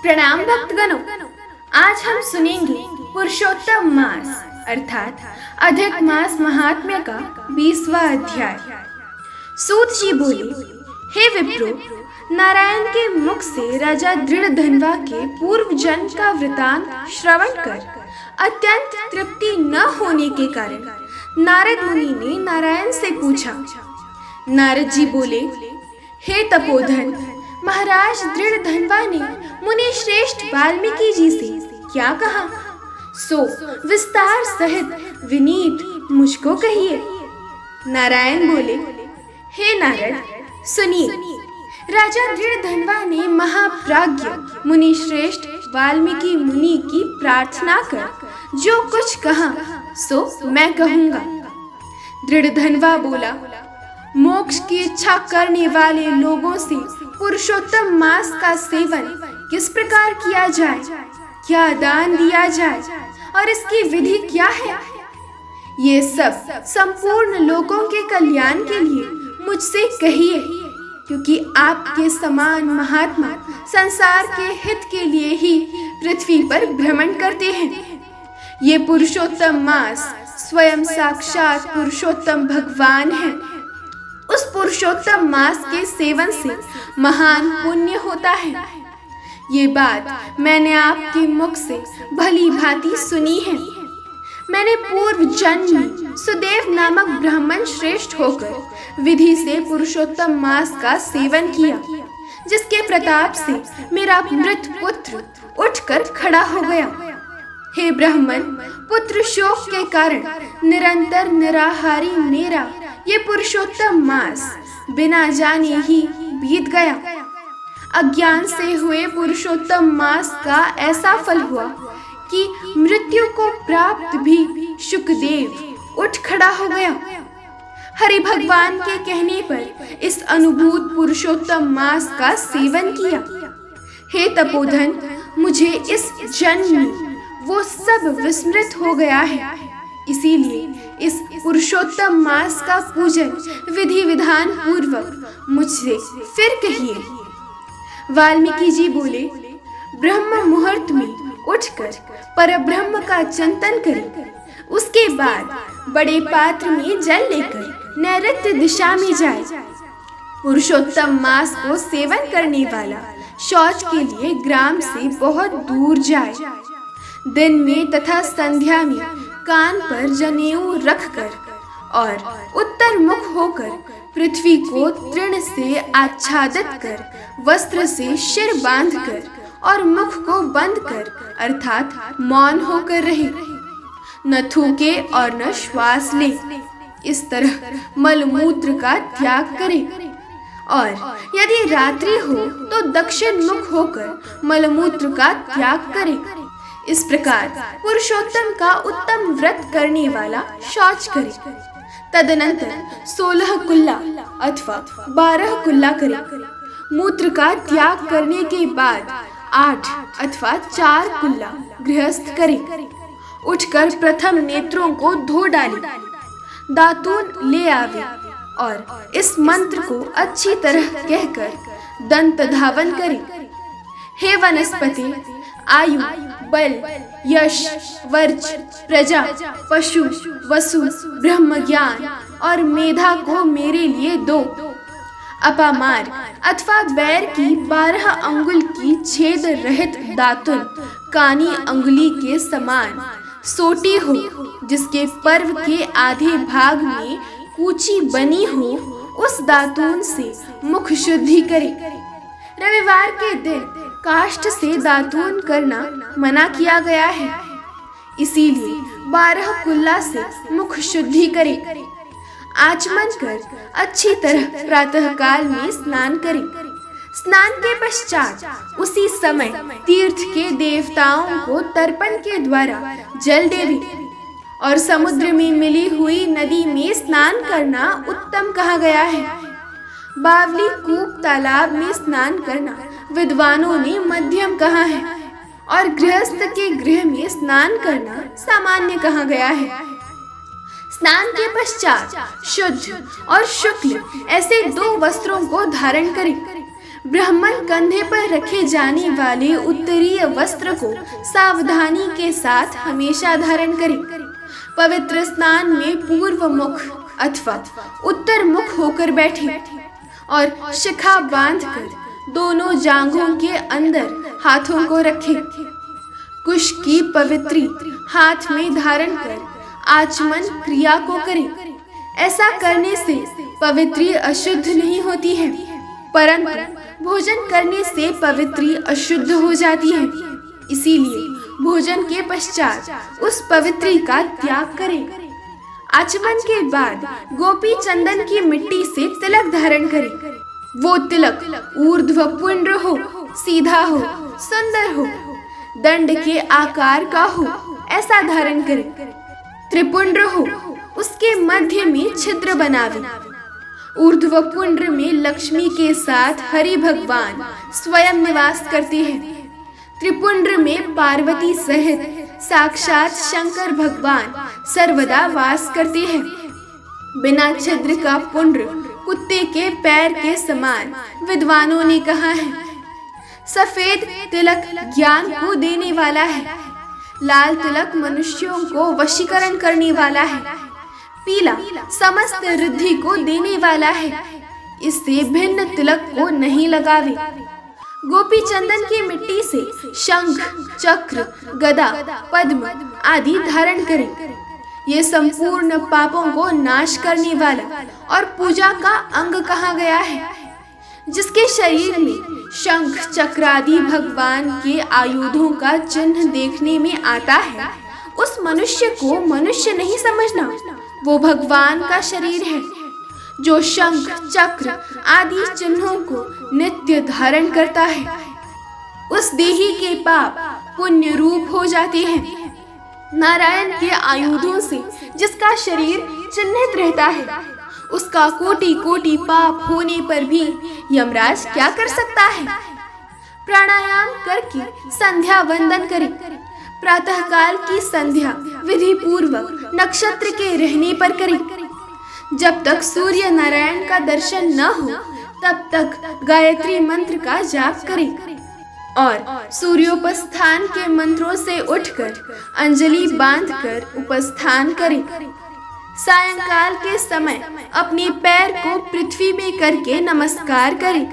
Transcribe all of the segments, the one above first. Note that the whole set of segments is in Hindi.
प्रणाम भक्तगणों। आज हम सुनेंगे पुरुषोत्तम मास अर्थात अधिक मास महात्म्य का 20वां अध्याय। सूत जी बोले, हे विप्रो, नारायण के मुख से राजा दृढ़धन्वा के पूर्व जन्म का वृतांत श्रवण कर अत्यंत तृप्ति न होने के कारण नारद मुनि ने नारायण से पूछा। नारद जी बोले, हे तपोधन, महाराज दृढ़धन्वा ने मुनि श्रेष्ठ वाल्मीकि जी से क्या कहा, सो विस्तार सहित विनीत मुझको कहिए। नारायण बोले, हे नारद, सुनिए। राजा दृढ़धन्वा ने महाप्राज्ञ मुनि श्रेष्ठ वाल्मीकि मुनि की प्रार्थना कर जो कुछ कहा सो मैं कहूँगा। दृढ़धन्वा बोला, मोक्ष की इच्छा करने वाले लोगों से पुरुषोत्तम मास का सेवन किस प्रकार किया जाए, क्या दान दिया जाए और इसकी विधि क्या है, ये सब संपूर्ण लोगों के कल्याण के लिए मुझसे कहिए, क्योंकि आपके समान महात्मा संसार के हित के लिए ही पृथ्वी पर भ्रमण करते हैं। ये पुरुषोत्तम मास स्वयं साक्षात पुरुषोत्तम भगवान है। उस पुरुषोत्तम मास के सेवन से महान पुण्य होता है। ये बात मैंने आपके मुख से भली भांति सुनी है। मैंने पूर्व जन्म में सुदेव नामक ब्राह्मण श्रेष्ठ होकर विधि से पुरुषोत्तम मास का सेवन किया, जिसके प्रताप से मेरा मृत पुत्र उठकर खड़ा हो गया। हे ब्राह्मण, पुत्र शोक के कारण निरंतर निराहारी मेरा ये पुरुषोत्तम मास बिना जाने ही बीत गया। अज्ञान से हुए पुरुषोत्तम मास का ऐसा फल हुआ कि मृत्यु को प्राप्त भी शुकदेव उठ खड़ा हो गया। हरि भगवान के कहने पर इस अनुभूत पुरुषोत्तम मास का सेवन किया। हे तपोधन, मुझे इस जन्म में वो सब विस्मृत हो गया है, इसीलिए इस पुरुषोत्तम मास का पूजन विधि विधान पूर्वक मुझसे फिर कहिए। वाल्मीकि जी बोले, ब्रह्म मुहूर्त में उठकर परब्रह्म का चिंतन करें, उसके बाद बड़े पात्र में जल लेकर नैऋत्य दिशा में जाए। पुरुषोत्तम मास को सेवन करने वाला शौच के लिए ग्राम से बहुत दूर जाए। दिन में तथा संध्या में कान पर जनेऊ रखकर और उत्तर मुख होकर पृथ्वी को तृण से आच्छादित कर वस्त्र से सिर बांधकर और मुख को बंद कर अर्थात मौन होकर रहे, न थूके और न श्वास ले। इस तरह मलमूत्र का त्याग करे और यदि रात्रि हो तो दक्षिण मुख होकर मलमूत्र का त्याग करे। इस प्रकार पुरुषोत्तम का उत्तम व्रत करने वाला शौच करे। तदनंतर 16 कुल्ला अथवा 12 कुल्ला करे। मूत्र का त्याग करने के बाद 8 अथवा 4 कुल्ला गृहस्थ करे। उठकर प्रथम नेत्रों को धो डाले, दातून ले आवे और इस मंत्र को अच्छी तरह कहकर दंत धावन करे। हे वनस्पति, आयु, बल, यश, वर्च, प्रजा, पशु, वसु, ब्रह्म ज्ञान और मेधा को मेरे लिए दो। अपामार अथवा बैर की 12 अंगुल की छेद रहित दातुन कानी अंगुली के समान सोटी हो, जिसके पर्व के आधे भाग में कूची बनी हो, उस दातून से मुख शुद्धि करे। रविवार के दिन काष्ठ से दातून करना मना किया गया है, इसीलिए 12 कुल्ला से मुख शुद्धि करे। आचमन कर अच्छी तरह प्रातः काल में स्नान करे। स्नान के पश्चात उसी समय तीर्थ के देवताओं को तर्पण के द्वारा जल देवे और समुद्र में मिली हुई नदी में स्नान करना उत्तम कहा गया है। बावली कूप तालाब में स्नान करना विद्वानों ने मध्यम कहा है और गृहस्थ के गृह में स्नान करना सामान्य कहा गया है। स्नान के पश्चात शुद्ध और शुक्ल ऐसे 2 वस्त्रों को धारण करें। ब्राह्मण कंधे पर रखे जाने वाले उत्तरीय वस्त्र को सावधानी के साथ हमेशा धारण करे। पवित्र स्नान में पूर्व मुख अथवा उत्तर मुख होकर बैठे और शिखा बांधकर दोनों जांघों के अंदर हाथों को रखे। कुश की पवित्री हाथ में धारण कर आचमन क्रिया को करें। ऐसा करने से पवित्री अशुद्ध नहीं होती है, परंतु भोजन करने से पवित्री अशुद्ध हो जाती है। इसीलिए भोजन के पश्चात उस पवित्री का त्याग करें। आचमन के बाद गोपी चंदन की मिट्टी से तिलक धारण करें। वो तिलक ऊर्ध्व पुंड्र हो, सीधा हो, सुंदर हो, दंड के आकार का हो, ऐसा धारण करें। त्रिपुंड्र हो, उसके मध्य में छिद्र बनावे। ऊर्ध्व पुंड्र में लक्ष्मी के साथ हरि भगवान स्वयं निवास करते हैं। त्रिपुंड्र में पार्वती सहित साक्षात शंकर भगवान सर्वदा वास करते हैं। बिना छिद्र का पुंड्र कुत्ते के पैर के समान विद्वानों ने कहा है। सफेद तिलक ज्ञान को देने वाला है। लाल तिलक मनुष्यों को वशीकरण करने वाला है। पीला समस्त रिद्धि को देने वाला है। इससे भिन्न तिलक को नहीं लगावे। गोपी चंदन की मिट्टी से शंख, चक्र, गदा, पद्म आदि धारण करें। ये संपूर्ण पापों को नाश करने वाला और पूजा का अंग कहा गया है। जिसके शरीर में शंख, चक्र आदि भगवान के आयुधों का चिन्ह देखने में आता है, उस मनुष्य को मनुष्य नहीं समझना, वो भगवान का शरीर है। जो शंख, चक्र आदि चिन्हों को नित्य धारण करता है, उस देही के पाप पुण्य रूप हो जाते हैं। नारायण के आयुधों से जिसका शरीर चिन्हित रहता है, उसका कोटि कोटि पाप होने पर भी यमराज क्या कर सकता है। प्राणायाम करके संध्या वंदन करें। प्रातःकाल की संध्या विधि पूर्वक नक्षत्र के रहने पर करें। जब तक सूर्य नारायण का दर्शन न हो, तब तक गायत्री मंत्र का जाप करें और सूर्योपस्थान के मंत्रों से उठकर अंजलि बांधकर उपस्थान करें। सायंकाल के समय अपने पैर को पृथ्वी में करके नमस्कार करें।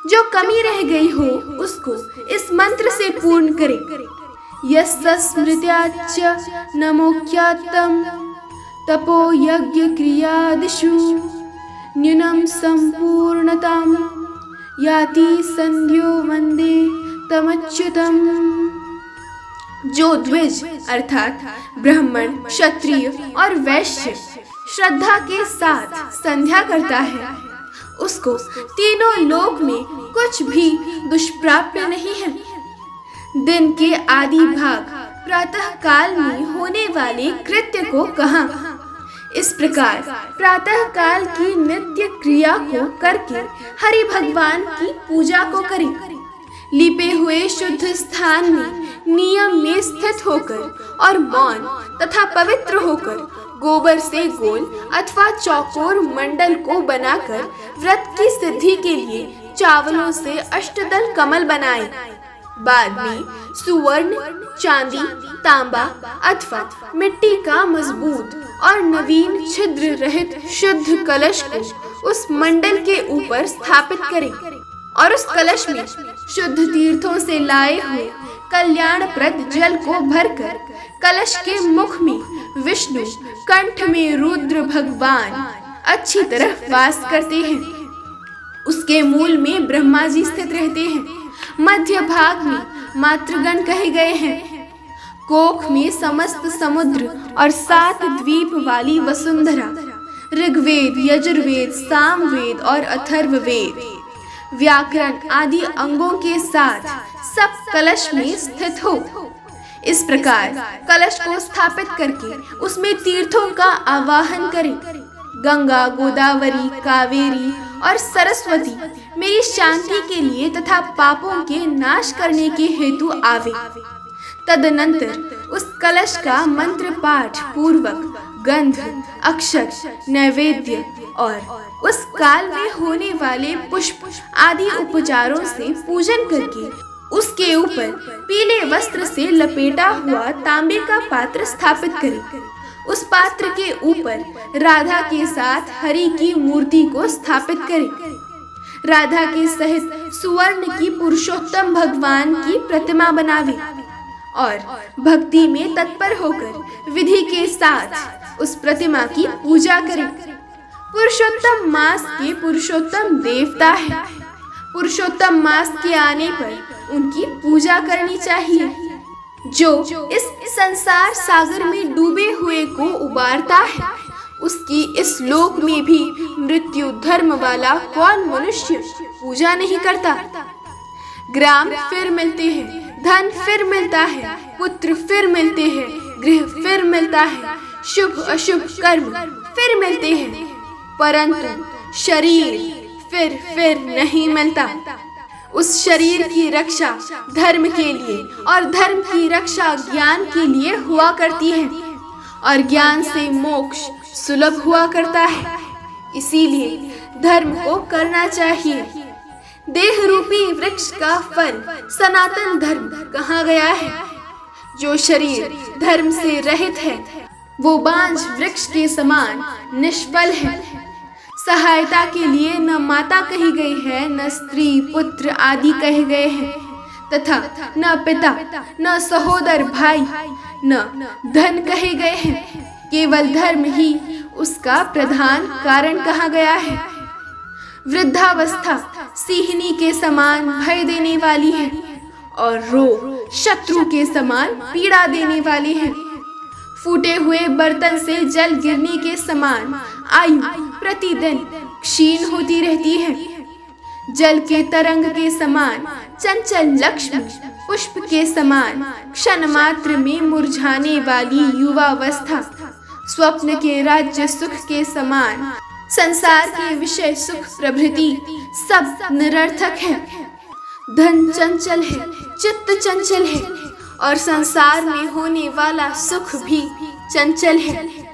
जो कमी रह गई हो उसको इस मंत्र से पूर्ण करें। यस्मृत्याच नमोक्यात्तम तपो यज्ञ क्रियादिषु न्यूनम संपूर्णताम याति संध्यो वंदे तमच्युतम। जो द्विज अर्थात ब्राह्मण, क्षत्रिय और वैश्य श्रद्धा के साथ संध्या करता है, उसको तीनों लोक में कुछ भी दुष्प्राप्य नहीं है। दिन के आदि भाग प्रातः काल में होने वाले कृत्य को कहा। इस प्रकार प्रातः काल की नित्य क्रिया को करके हरि भगवान की पूजा को करें। लिपे हुए शुद्ध स्थान में नियम में स्थित होकर और मौन तथा पवित्र होकर गोबर से गोल अथवा चौकोर मंडल को बनाकर व्रत की सिद्धि के लिए चावलों से अष्टदल कमल बनाए। बाद में सुवर्ण, चांदी, तांबा अथवा मिट्टी का मजबूत और नवीन छिद्र रहित शुद्ध कलश को उस मंडल के ऊपर स्थापित करें और उस कलश में शुद्ध तीर्थों से लाए हुए कल्याणप्रद जल को भरकर कलश के मुख में विष्णु, कंठ में रुद्र भगवान अच्छी तरह वास करते हैं। उसके मूल में ब्रह्मा जी स्थित रहते हैं। मध्य भाग में मातृगण कहे गए हैं। कोख में समस्त समुद्र और 7 द्वीप वाली वसुंधरा, ऋग्वेद, यजुर्वेद, सामवेद और अथर्ववेद, व्याकरण आदि अंगों के साथ सब कलश में स्थित हो। इस प्रकार कलश को स्थापित करके उसमें तीर्थों का आवाहन करें। गंगा, गोदावरी, कावेरी और सरस्वती मेरी शांति के लिए तथा पापों के नाश करने के हेतु आवे। तदनंतर उस कलश का मंत्र पाठ पूर्वक गंध, अक्षत, नैवेद्य और उस काल में होने वाले पुष्प आदि उपचारों से पूजन करके उसके ऊपर पीले वस्त्र से लपेटा हुआ तांबे का पात्र स्थापित करें। उस पात्र के ऊपर राधा के साथ हरि की मूर्ति को स्थापित करें। राधा के सहित सुवर्ण की पुरुषोत्तम भगवान की प्रतिमा बनावे और भक्ति में तत्पर होकर विधि के साथ उस प्रतिमा की पूजा करें। पुरुषोत्तम मास के पुरुषोत्तम देवता है। पुरुषोत्तम मास के आने पर उनकी पूजा करनी चाहिए। जो इस संसार सागर में डूबे हुए को उबारता है, उसकी इस लोक में भी मृत्यु धर्म वाला कौन मनुष्य पूजा नहीं करता। ग्राम फिर मिलते हैं, धन फिर मिलता है, पुत्र फिर मिलते हैं, गृह फिर मिलता है, शुभ अशुभ कर्म फिर मिलते हैं, परंतु शरीर फिर नहीं मिलता। उस शरीर की रक्षा धर्म के लिए और धर्म की रक्षा ज्ञान के लिए हुआ करती है और ज्ञान से मोक्ष सुलभ हुआ करता है। इसीलिए धर्म को करना चाहिए। देह रूपी वृक्ष का फल सनातन धर्म कहा गया है। जो शरीर धर्म से रहित है वो बांझ वृक्ष के समान निष्फल है। सहायता के लिए न माता कही गई है, न स्त्री पुत्र आदि कहे गए हैं, तथा न पिता न सहोदर भाई न धन कहे गए हैं। केवल धर्म ही उसका प्रधान कारण कहा गया है। वृद्धावस्था सिंहनी के समान भय देने वाली है और रोग शत्रु के समान पीड़ा देने वाली है। फूटे हुए बर्तन से जल गिरने के समान आयु प्रतिदिन क्षीण होती रहती है। जल के तरंग के समान चंचल लक्ष्मी पुष्प के समान क्षण मात्र में मुरझाने वाली युवावस्था स्वप्न के राज्य सुख के समान संसार के विषय सुख प्रभृति सब निरर्थक है। धन चंचल है, चित्त चंचल है और संसार में होने वाला सुख भी चंचल है।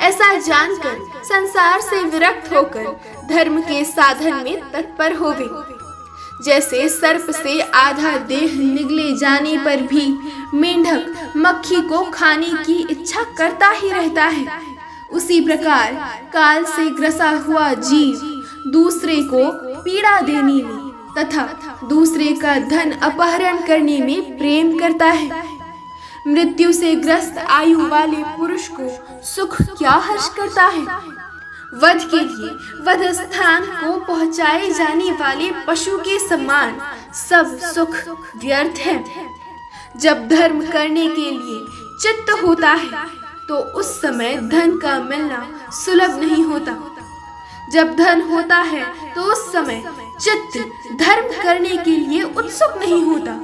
ऐसा जानकर संसार से विरक्त होकर धर्म के साधन में तत्पर होवे। जैसे सर्प से आधा देह निगले जाने पर भी मेंढक मक्खी को खाने की इच्छा करता ही रहता है, उसी प्रकार काल से ग्रसा हुआ जीव दूसरे को पीड़ा देने में तथा दूसरे का धन अपहरण करने में प्रेम करता है। मृत्यु से ग्रस्त आयु वाले पुरुष को सुख क्या हर्ष करता है। वध के लिए वध स्थान को पहुंचाए जाने वाले पशु के समान सब सुख व्यर्थ है। जब धर्म करने के लिए चित्त होता है तो उस समय धन का मिलना सुलभ नहीं होता। जब धन होता है तो उस समय चित्त धर्म करने के लिए उत्सुक नहीं होता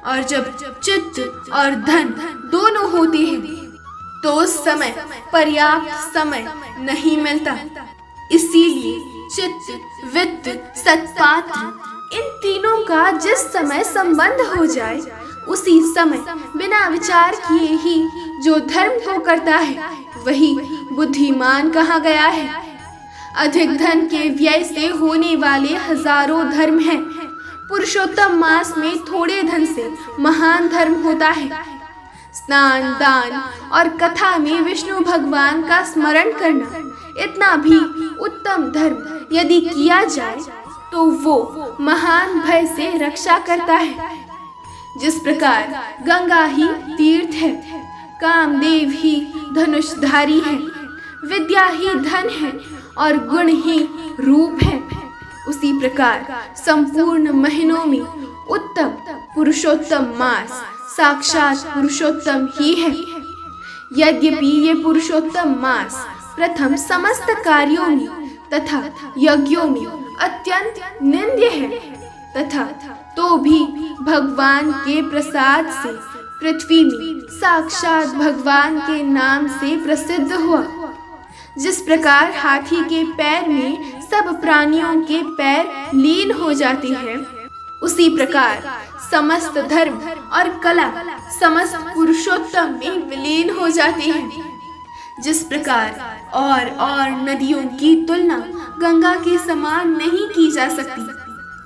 और जब चित्त और धन दोनों होते हैं तो उस समय पर्याप्त समय नहीं मिलता। इसीलिए चित्त वित्त सत्पात्र इन तीनों का जिस समय संबंध हो जाए उसी समय बिना विचार किए ही जो धर्म को करता है वही बुद्धिमान कहा गया है। अधिक धन के व्यय से होने वाले हजारों धर्म हैं। पुरुषोत्तम मास में थोड़े धन से महान धर्म होता है। स्नान दान और कथा में विष्णु भगवान का स्मरण करना इतना भी उत्तम धर्म यदि किया जाए तो वो महान भय से रक्षा करता है। जिस प्रकार गंगा ही तीर्थ है, कामदेव ही धनुषधारी है, विद्या ही धन है और गुण ही रूप है, उसी प्रकार संपूर्ण महीनों में उत्तम पुरुषोत्तम मास साक्षात पुरुषोत्तम ही है। यद्यपि ये पुरुषोत्तम मास प्रथम समस्त कार्यों में तथा यज्ञों में अत्यंत निंद्य है, तथा तो भी भगवान के प्रसाद से पृथ्वी में साक्षात भगवान के नाम से प्रसिद्ध हुआ। जिस प्रकार हाथी के पैर में सब प्राणियों के पैर लीन हो जाते हैं, उसी प्रकार समस्त धर्म और कला समस्त पुरुषोत्तम में विलीन हो जाती है। जिस प्रकार और नदियों की तुलना गंगा के समान नहीं की जा सकती,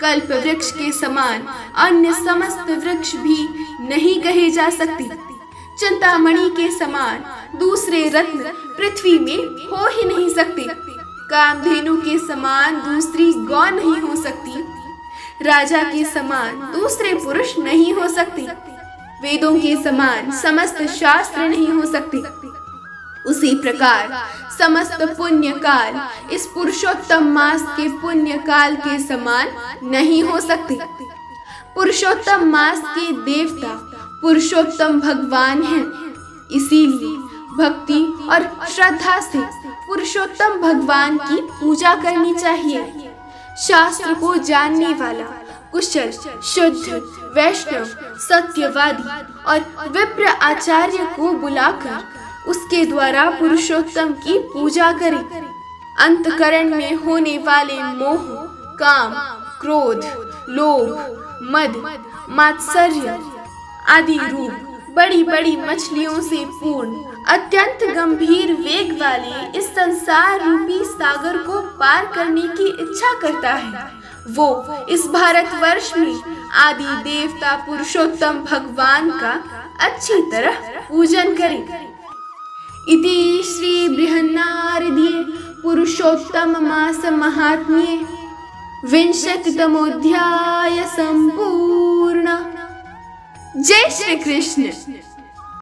कल्प वृक्ष के समान अन्य समस्त वृक्ष भी नहीं कहे जा सकते, चिंतामणि के समान दूसरे रत्न पृथ्वी में हो ही नहीं सकते, कामधेनु के समान दूसरी गौ नहीं हो सकती, राजा के समान दूसरे पुरुष नहीं हो सकते, वेदों के समान समस्त शास्त्र नहीं हो सकते। उसी प्रकार समस्त पुण्य काल इस पुरुषोत्तम मास के पुण्य काल के समान नहीं हो सकते। पुरुषोत्तम मास के देवता पुरुषोत्तम भगवान हैं, इसीलिए भक्ति और श्रद्धा से पुरुषोत्तम भगवान की पूजा करनी चाहिए। शास्त्र को जानने वाला कुशल शुद्ध वैष्णव सत्यवादी और विप्र आचार्य को बुलाकर उसके द्वारा पुरुषोत्तम की पूजा करें। अंतकरण में होने वाले मोह, काम, क्रोध, लोभ, मद, मात्सर्य आदि रूप बड़ी बड़ी मछलियों से पूर्ण अत्यंत गंभीर वेग वाले इस संसार रूपी सागर को पार करने की इच्छा करता है, वो इस भारतवर्ष में आदि देवता पुरुषोत्तम भगवान का अच्छी तरह पूजन करे। इति श्री बृहन्नारदीये पुरुषोत्तम मास महात्म्ये विंशतितमोऽध्याय संपूर्ण। जय श्री कृष्ण।